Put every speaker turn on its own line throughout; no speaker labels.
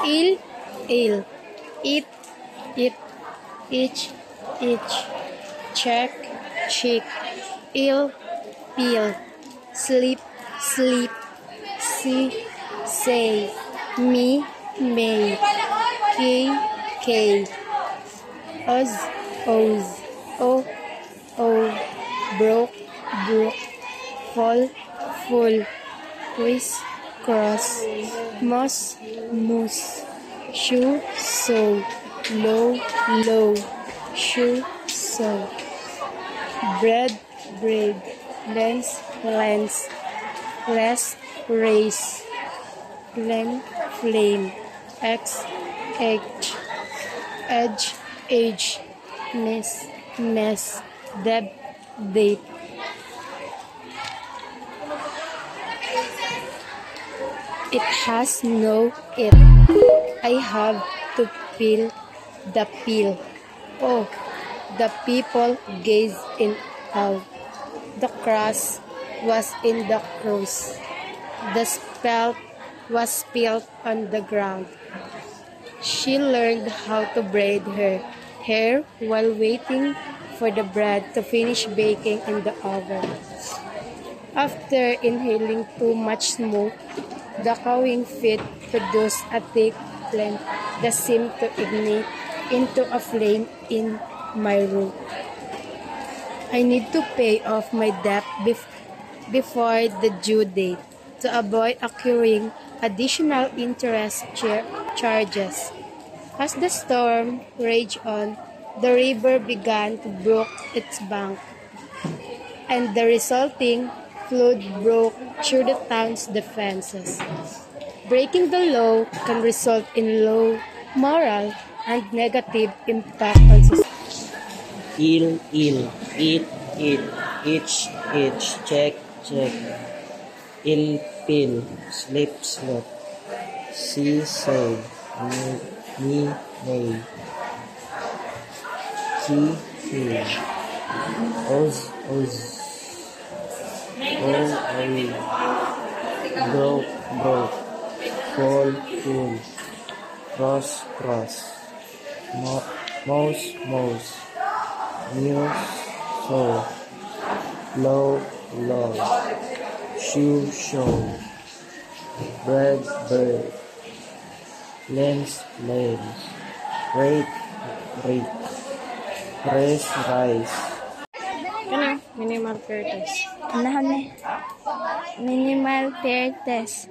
Il, il. Eat, eat. Each, each. Check, check. Ill, peel. Sleep, sleep. See, say. Me, may. K. Oz, oz. O, broke, fall, full. Quiz, cross. Moss, moose. Shoe, sow. Low, shoe, sow. Bread, braid. Lens, less, race. Flame, flame. X, edge, age. Mess, date. It has no it. I have to peel the peel. Oh, the people gazed in awe. The cross was in the cross. The spelt was spilled on the ground. She learned how to braid her hair while waiting for the bread to finish baking in the oven. After inhaling too much smoke, the cawing feet produced a thick flame that seemed to ignite into a flame in my room. I need to pay off my debt before the due date to avoid accruing additional interest charges. As the storm raged on, the river began to brook its bank, and the resulting flood broke through the town's defenses. Breaking the law can result in low moral and negative impact on society.
Il, eat, each, check. Il, peel, sleep. See, say. Me, may. Key. Oz. Broke. Fall, full. Cross. Mouse. Muse, sow. Low. Shoe, show. Bread, bird. Lens, rake. Press, rice.
Ano? Minimal pair test.
Minimal pair test.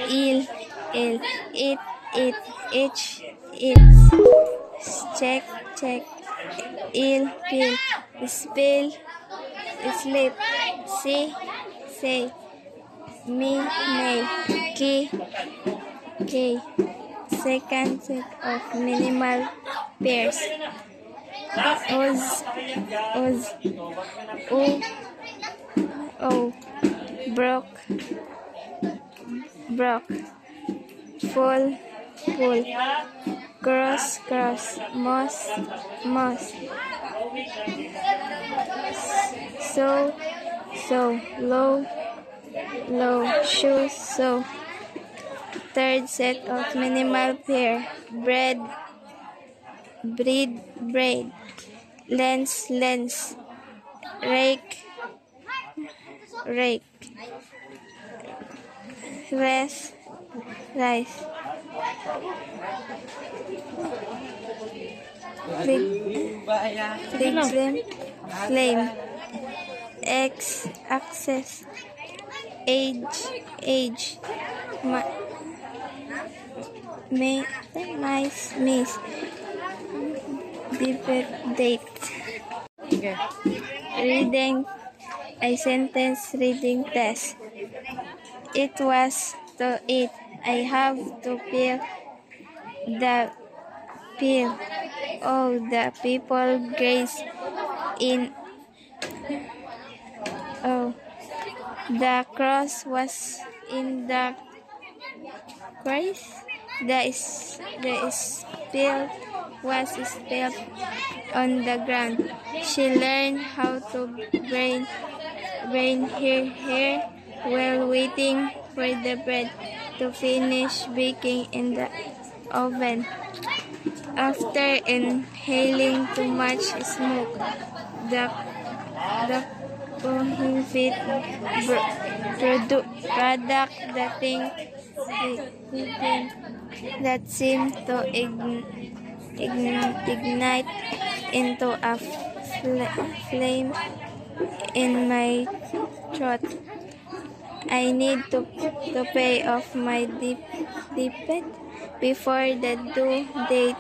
Il, eat, each, check. Il, peel, spill, sleep. See, say. Me, may. Key. Second set of minimal pairs. Oz. O. Broke. Full. Cross. Moss. So. Low. Shoes. So. Third set of minimal pair. Bread. Lens. Rake. Rice. Flame. Access. Age. Miss. Date.
Okay.
Reading a sentence reading test. It was to eat. I have to peel the peel. Oh, the people gaze in. Oh, the cross was in the Christ. The spill was spilled on the ground. She learned how to braid her hair while waiting for the bread to finish baking in the oven. After inhaling too much smoke, the cohesive product that seemed to ignite into a flame in my throat. I need to pay off my debt before the due date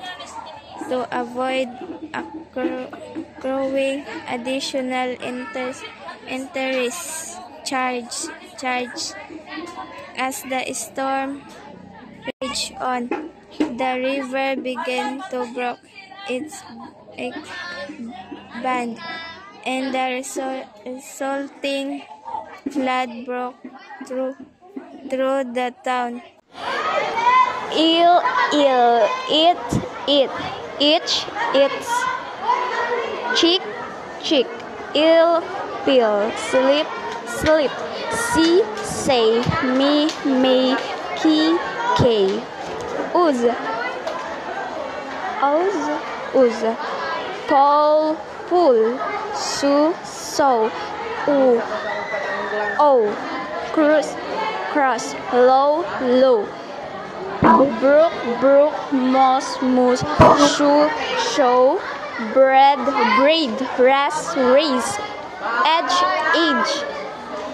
to avoid accruing additional interest charge. As the storm raged on, the river began to break its band, and the resulting flood broke through the town.
Ill, it, itch, its, chick, ill, pill, sleep, see, say, me, ki, uz, pull, so, cross, low, brook, moss, show, bread, race, edge,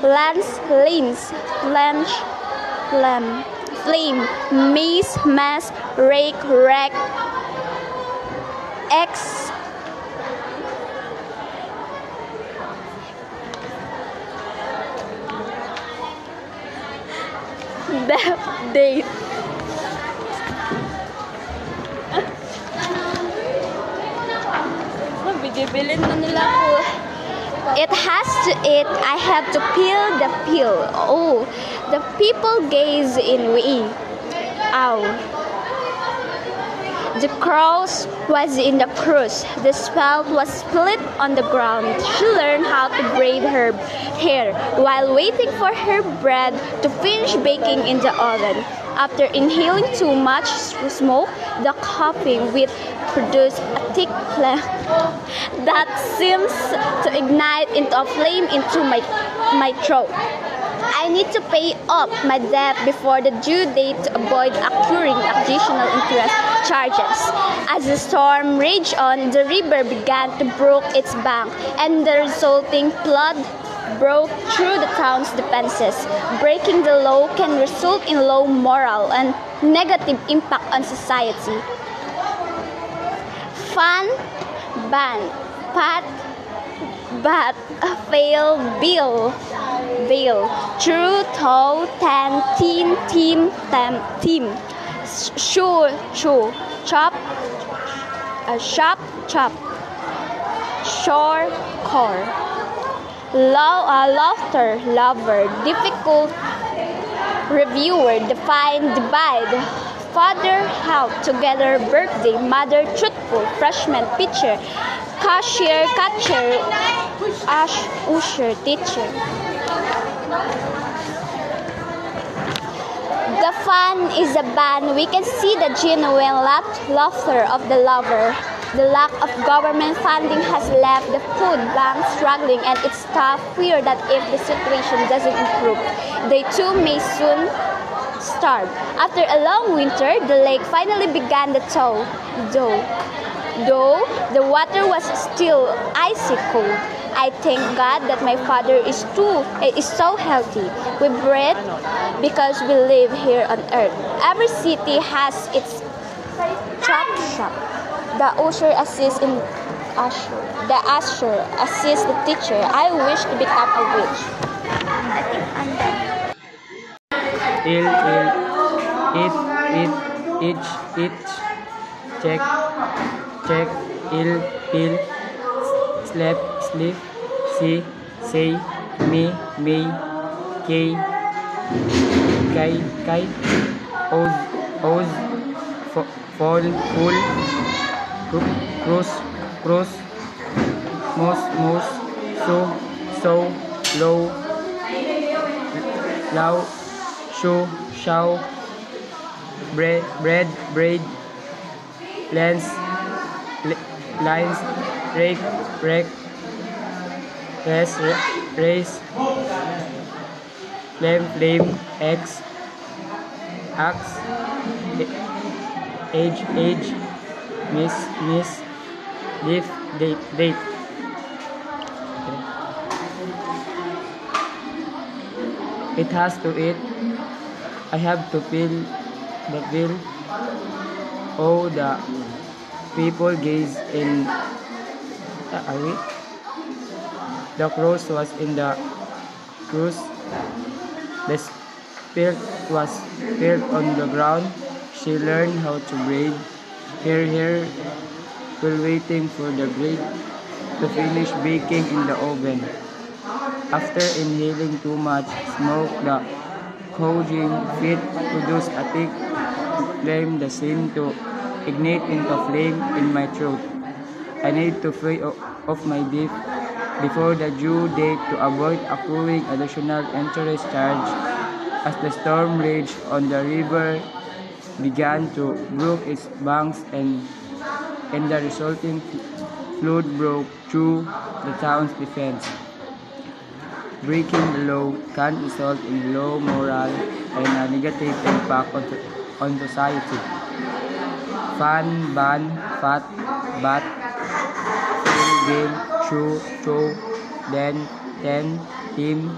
lance, flame, mass, rake, X, date. It has to eat. I have to peel the peel. Oh, the people gaze in we. Ow. The cross was in the cruise. The spout was split on the ground. She learned how to braid her hair while waiting for her bread to finish baking in the oven. After inhaling too much smoke, the coughing would produce a thick phlegm that seems to ignite into a flame into my throat. I need to pay off my debt before the due date to avoid accruing additional interest charges. As the storm raged on, the river began to break its bank, and the resulting flood broke through the town's defenses. Breaking the law can result in low moral and negative impact on society. Fun, ban, pat, but fail, bill, true, toe, ten, team, shoe, chop, chop, shore, core, laughter, lover, difficult, reviewer, define, divide, father, help, together, birthday, mother, truthful, freshman, teacher, cashier, catcher, usher, teacher. The fun is a ban. We can see the genuine laughter of the lover. The lack of government funding has left the food bank struggling, and it's staff fear that if the situation doesn't improve, they too may soon starve. After a long winter, the lake finally began to thaw. Though the water was still icy cold, I thank God that my father is so healthy. We breathe because we live here on earth. Every city has its chop shop. The usher assists the usher assists the teacher. I wish to become a witch. I think I'm done.
Itch, check, pill, sleep, see, say, me, kay, oz, fall, full, cross, mouse, so, low, show, braid, lens, lines, rake, race, flame, axe, age, miss, leaf, date. It has to eat. I have to fill the bill. Oh, the people gaze in. Are we? The cross was in the cruise. The spilt was spilled on the ground. She learned how to braid her hair while waiting for the bread to finish baking in the oven. After inhaling too much smoke, the coughing fit produced a thick flame that seemed to ignite into flame in my throat. I need to free off my beef before the due date to avoid accruing additional interest charge. As the storm raged on the river began to brook its banks and the resulting flood broke through the town's defense. Breaking the law can result in low morale and a negative impact on society. Fan, ban, fat, bat, fill, game, chew, throw, den, team,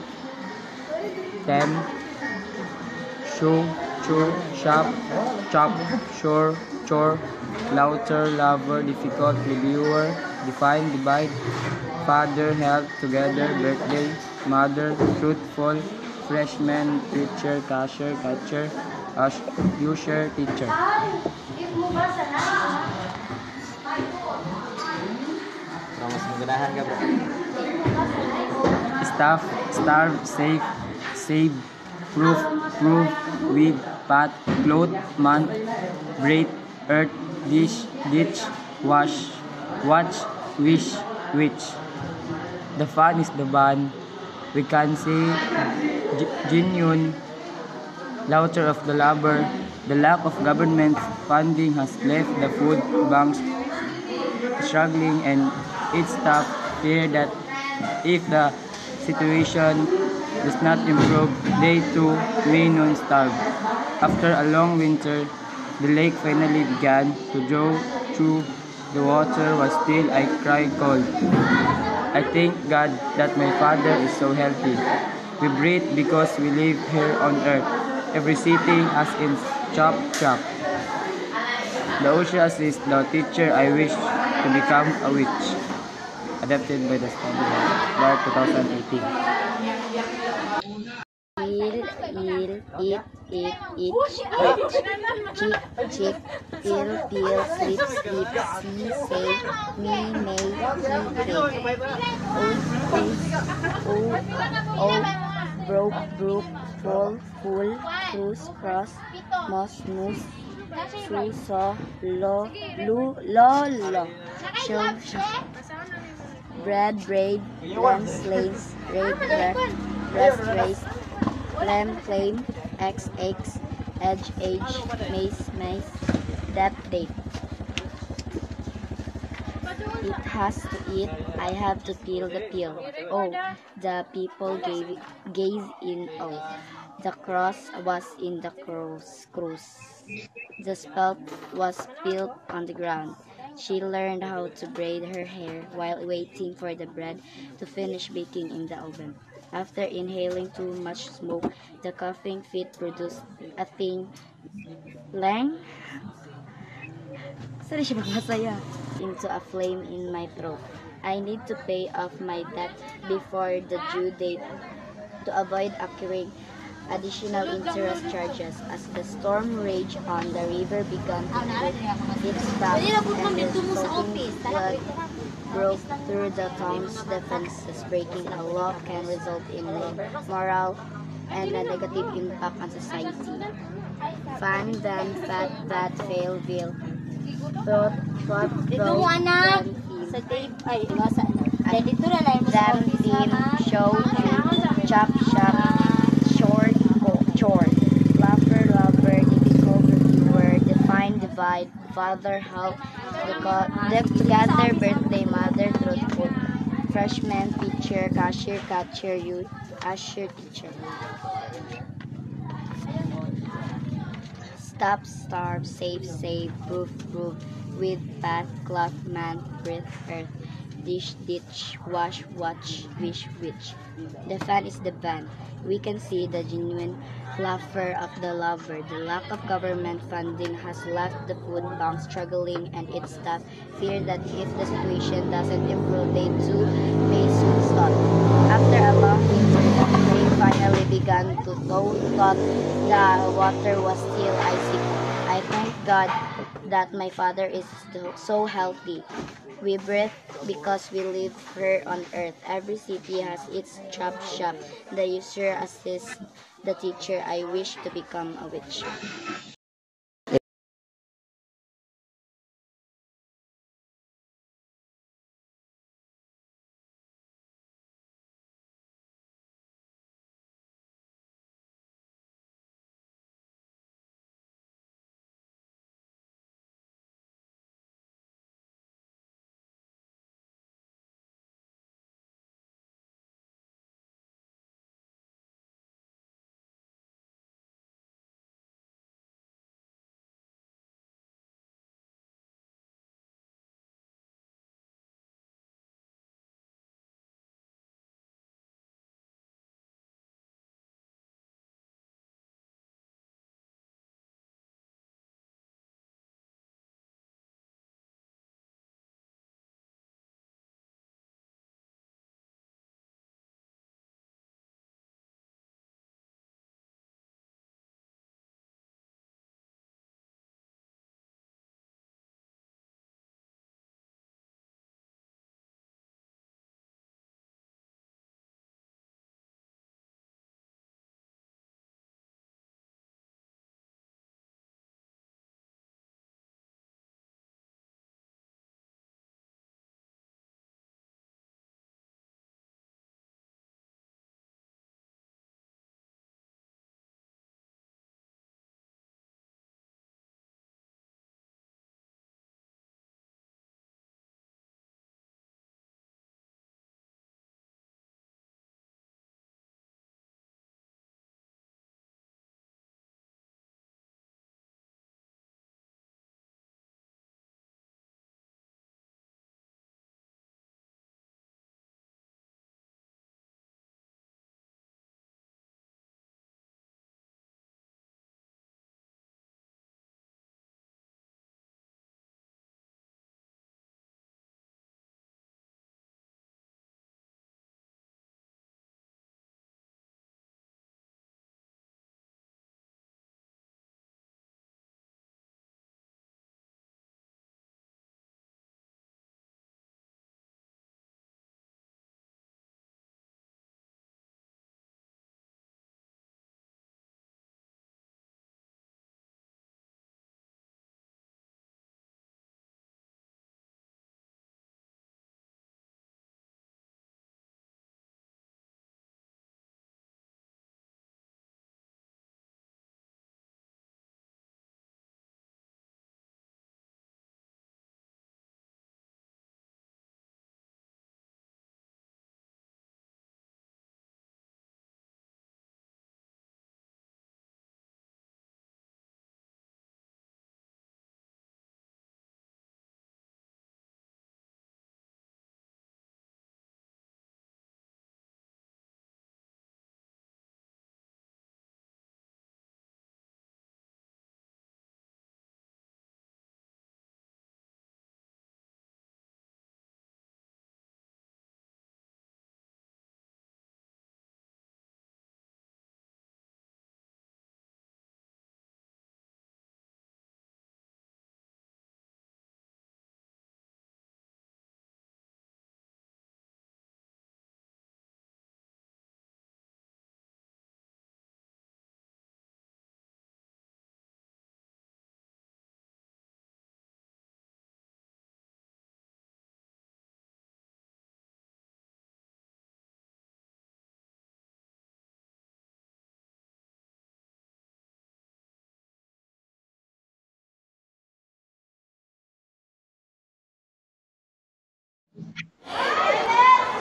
tem, shoe, chew, shop, chop, shore, chore, louder, lover, difficult, reviewer, define, divide, father, help, together, birthday, mother, truthful, freshman, preacher, cashier, catcher, user, teacher. Staff, starve, safe, save, proof, with, pat, cloth, month, braid, earth, dish, ditch, wash, watch, wish, which. The fun is the bun. We can say genuine laughter of the labor. The lack of government funding has left the food banks struggling, and its staff fear that if the situation does not improve, they too may non-starve. After a long winter, the lake finally began to draw through. The water was still, I cried cold. I thank God that my father is so healthy. We breathe because we live here on earth. Every city has its chop. The ocean is the teacher I wish to become a witch. Adapted by the Study Bar 2018.
Eat, chick, peel, sleep, see, say, me, may, he, broke, fall, full, cruise, cross, moss, moose, true, saw, lo, show, bread, braid, lens, lace, raid, rest, race, flame, x, edge, mace, date. It has to eat, I have to peel the peel. Oh, the people gaze in awe. The cross was in the cruise. The spelt was spilled on the ground. She learned how to braid her hair while waiting for the bread to finish baking in the oven. After inhaling too much smoke, the coughing fit produced a thin lang into a flame in my throat. I need to pay off my debt before the due date to avoid accruing additional interest charges. As the storm raged on, the river began to put its banks and the resulting flood broke through the town's defenses. Breaking a law can result in moral and a negative impact on society. Fan, van, fat, bat, fail, bill. Thought, throw,
Sa tape, ay, nasa na. Dito na lang mo sa
them,
office
team,
na.
show, chop, short, chore, lover, difficult, reviewer,
father, help the together, birthday, mother, truthful, freshman, teacher, cashier, catcher, you, usher, teacher. Stop, starve, save, proof, with, path, cloth, man, breath, earth, dish, ditch, wash, watch, wish, witch. The fan is the van. We can see the genuine laughter of the lover. The lack of government funding has left the food bank struggling and its staff fear that if the situation doesn't improve, they too may soon stop. After a long winter, the rain finally began to thaw, thought the water was still icy. I thank God that my father is so healthy. We breathe because we live here on earth. Every city has its chop shop. The user assists the teacher. I wish to become a witch.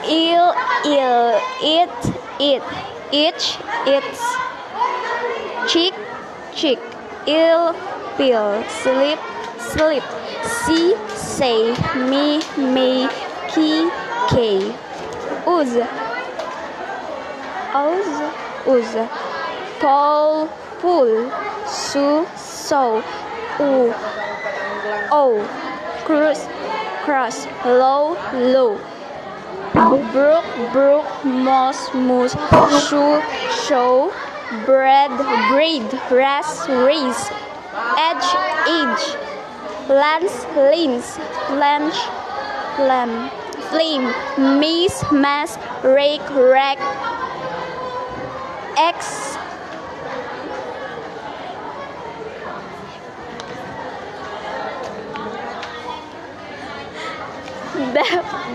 Il, it, each, its, chick, chick, ill, pill, sleep, sleep, see, say, me, ki, uz, uz, pull, pull, so, cross, cross, low, brook, moss, show, bread, braid, race, edge, lance, flame, mass, rake, rack, X,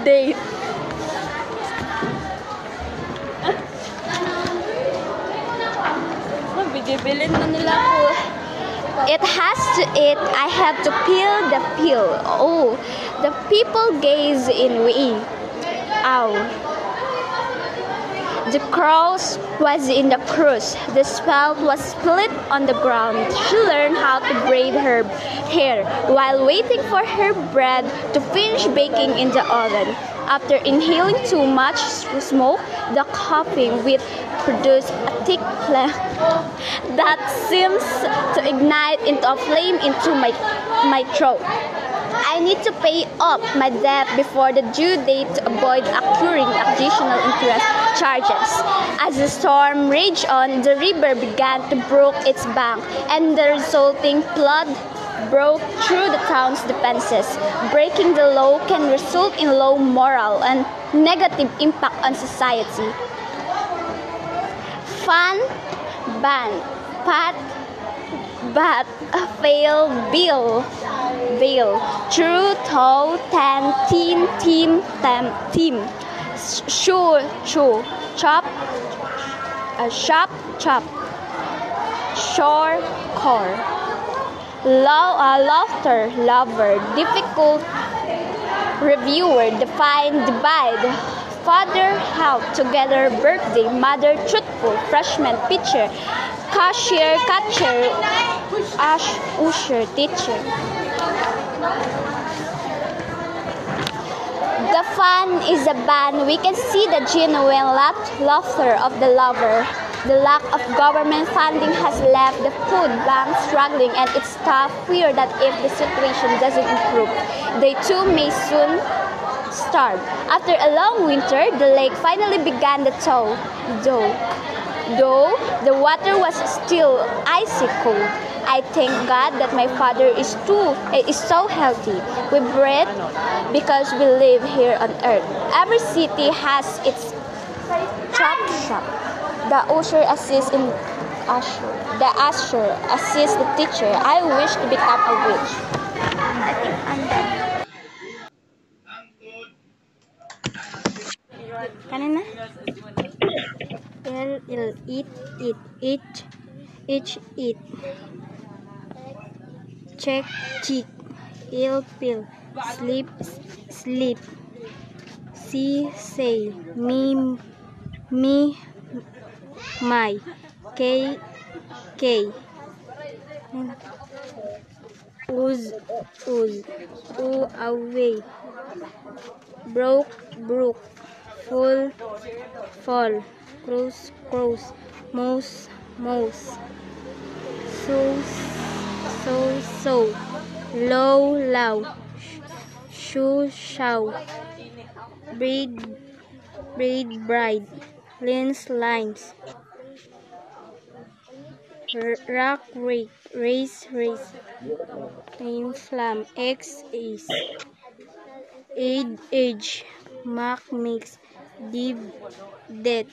date. Bibilin na nila ako. It has to eat, I have to peel the peel. Oh, the people gaze in we. Ow. The cross was in the cruise. The spout was split on the ground. She learned how to braid her hair while waiting for her bread to finish baking in the oven. After inhaling too much smoke, the coughing with produced a thick flame that seems to ignite into a flame into my throat. I need to pay off my debt before the due date to avoid accruing additional interest charges. As the storm raged on, the river began to brook its bank, and the resulting flood broke through the town's defenses. Breaking the law can result in low moral and negative impact on society. Fun, ban, pat, bat, fail, bill, true, toe, tan, team, sure, chop, shop, chop, shore, core, laughter, lover, difficult, reviewer, define, divide, father, help, together, birthday, mother, truthful, freshman, teacher, cashier, catcher, usher, teacher. The fun is a ban. We can see the genuine laughter of the lover. The lack of government funding has left the food bank struggling, and its staff fear that if the situation doesn't improve, they too may soon starve. After a long winter, the lake finally began to thaw. Though the water was still icy cold, I thank God that my father is so healthy. We breathe because we live here on earth. Every city has its chop shop. The usher assists in usher. The usher assists the teacher. I wish to become a witch. I think I'm done. Kanina? Eat. Check, cheek. Ill, pill. Sleep. See, say. Me, my. K. Uz. Away. Broke. Full, fall. Cross. Mouse. So. Low. Show. Bride. Lines. Rack, race. Inflam. X is. Age. Mac mix. Div. Det.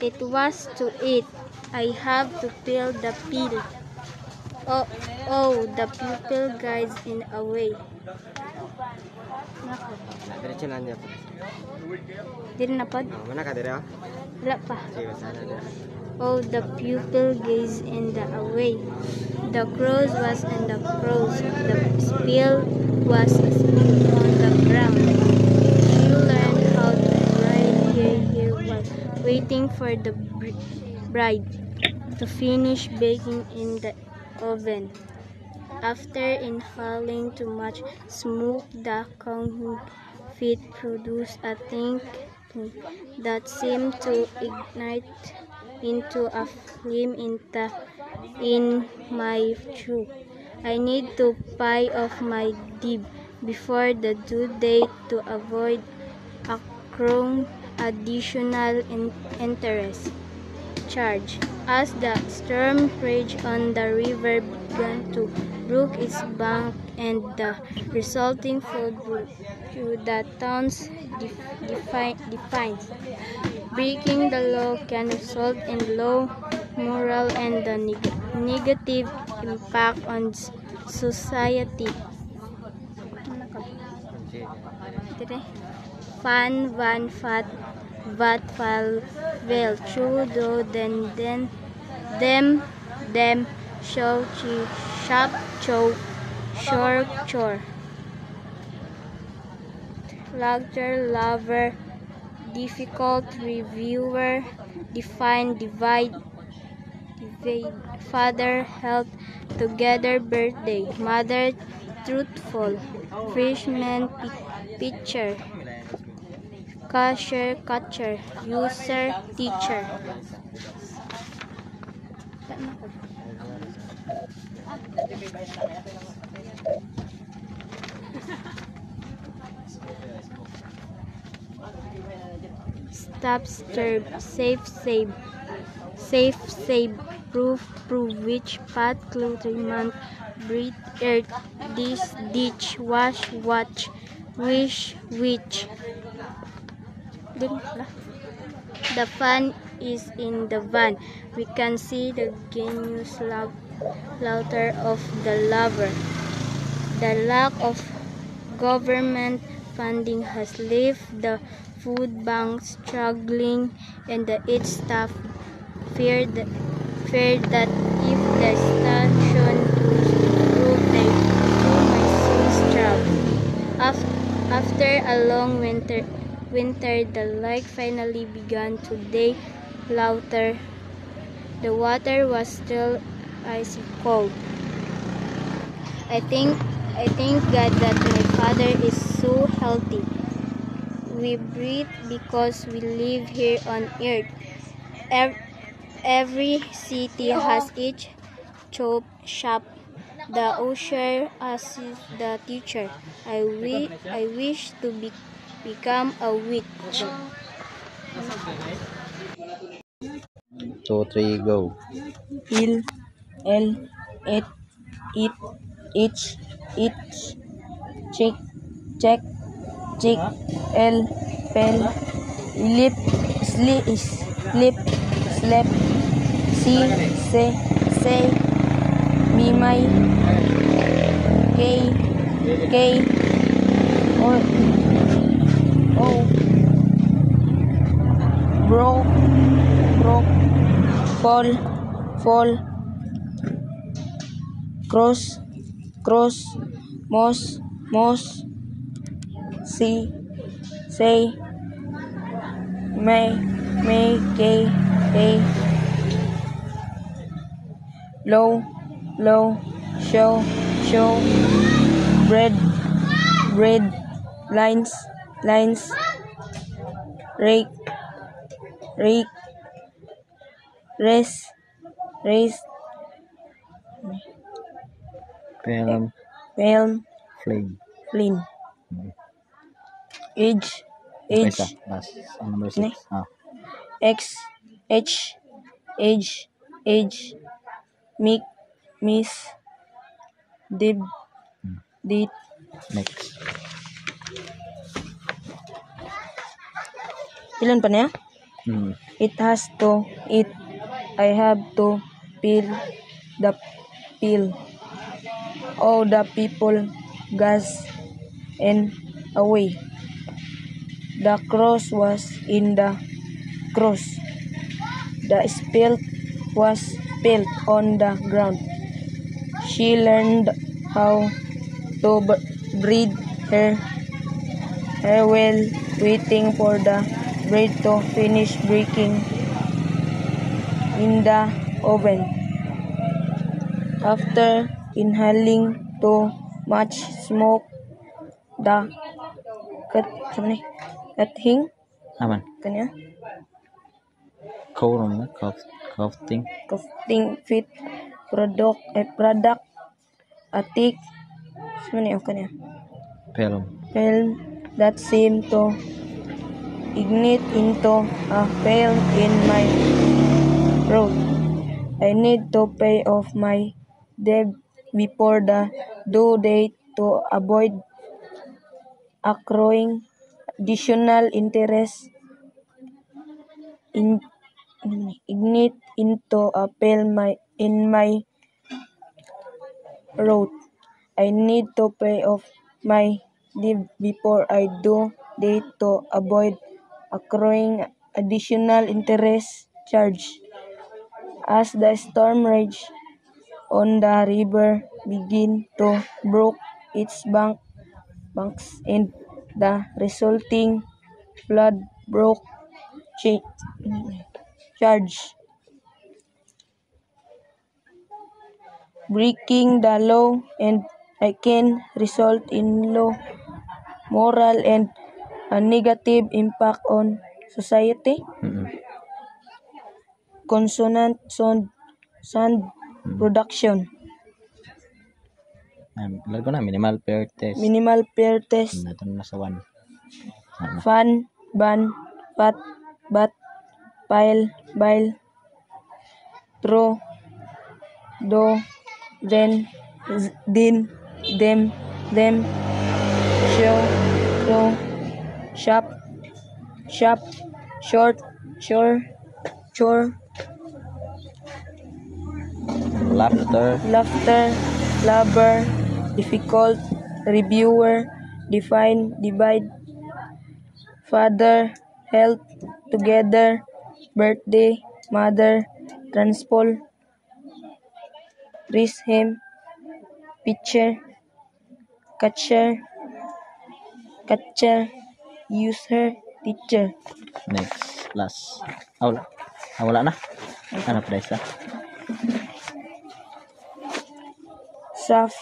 It was to eat. I have to peel the peel. Oh, the pupil guides in a way. Didn't napad?
Mana ka dira?
Wala pa. Oh, the pupil gazed in the away. The crows was in the crows. The spill was spilled on the ground. She learned how to ride here while waiting for the bride to finish baking in the oven. After inhaling too much smoke, the confit produced a thing that seemed to ignite into a flame in my throat. I need to pay off my debt before the due date to avoid accruing additional interest charge. As the storm raged on, the river began to brook its bank, and the resulting flood through the town's defines. Breaking the law can result in low moral and the negative impact on society. Fan van fat vat fal vel chu do den dem show chi shop chow shore chore Laughter lover difficult reviewer define divide father health together birthday mother truthful freshman picture cashier catcher user teacher. Stop stirb safe save prove which path clutterment breathe earth this ditch wash watch wish which. The fun is in the van. We can see the genius laughter of the lover. The lack of government funding has left the food bank struggling, and the aid staff fear that if the station improve, they might soon struggle. After a long winter, the light finally began to day louder. The water was still icy cold. I thank God that my father is so healthy. We breathe because we live here on earth. Every city has its shop. The usher assists the teacher. I wish to become a witch.
2, 3, go.
Il, it, each, check, chick, pel, lip, slip, slap, see, say, me, my, k, oh, broke, fall, cross, moss, see, say, may, k, low, show, bread, lines, rake, race,
Film, flame.
flin, age,
Isa, last. Number 6.
X, H, age, miss, did,
Next.
ilan pa na yan? It has to eat. I have to peel the pill. All the people gas and away. The cross was in the cross.
The spelt was spilled on the ground. She learned how to braid her hair while waiting for the bread to finish baking in the oven. After inhaling too much smoke, the cutting
Aman.
kanya
Crafting.
fit product atik kanya
Film.
that seemed to ignite into a flame in my throat. I need to pay off my debt before the due date to avoid accruing additional interest. Ignite into a flame in my throat. I need to pay off my debt before I due date to avoid accruing additional interest charge. As the storm raged on the river began to broke its banks and the resulting flood broke charge. Breaking the law and I can result in low moral and a negative impact on society. Consonant sound production.
Lago na minimal pair test.
Minimal pair test.
Nato na sa 1.
Fan, ban, pat, bat, pile, bile, throw, do, then, din, them, show, shop, short, sure, chore, laughter, blubber, difficult, reviewer, define, divide, father, health, together, birthday, mother, transpol, raise him, pitcher, catcher, user, teacher.
Next, last. Wala na. Ano pa isa?
Sub,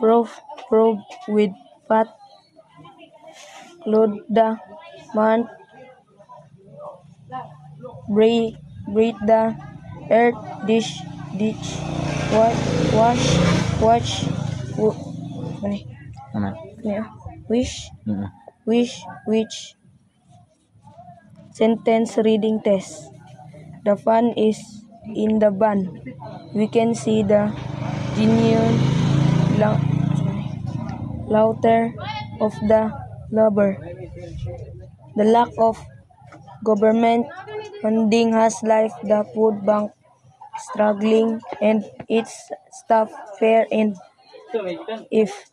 probe with pat, load the month, breathe the earth, ditch, watch,
Aman.
wish, which, sentence reading test. The fun is in the bun. We can see the genuine laughter of the lover. The lack of government funding has left the food bank struggling and its staff fair and if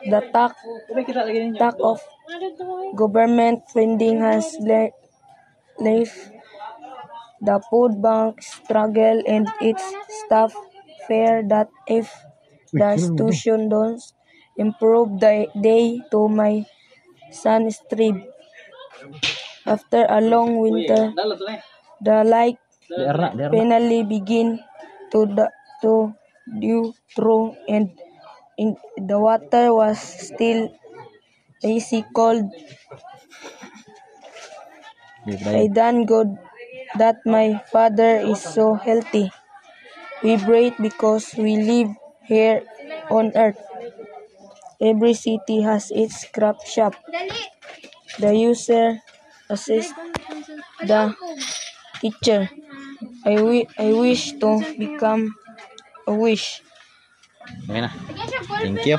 the lack of government funding has left the food bank struggle and its staff fear that if the situation don't improve day to my son strive. After a long winter, the light finally begin to dew through and the water was still icy cold. I thank God that my father is so healthy. We breathe because we live here on earth. Every city has its craft shop. The user assists the teacher. I wish to become a wish.
Okay na. Thank you.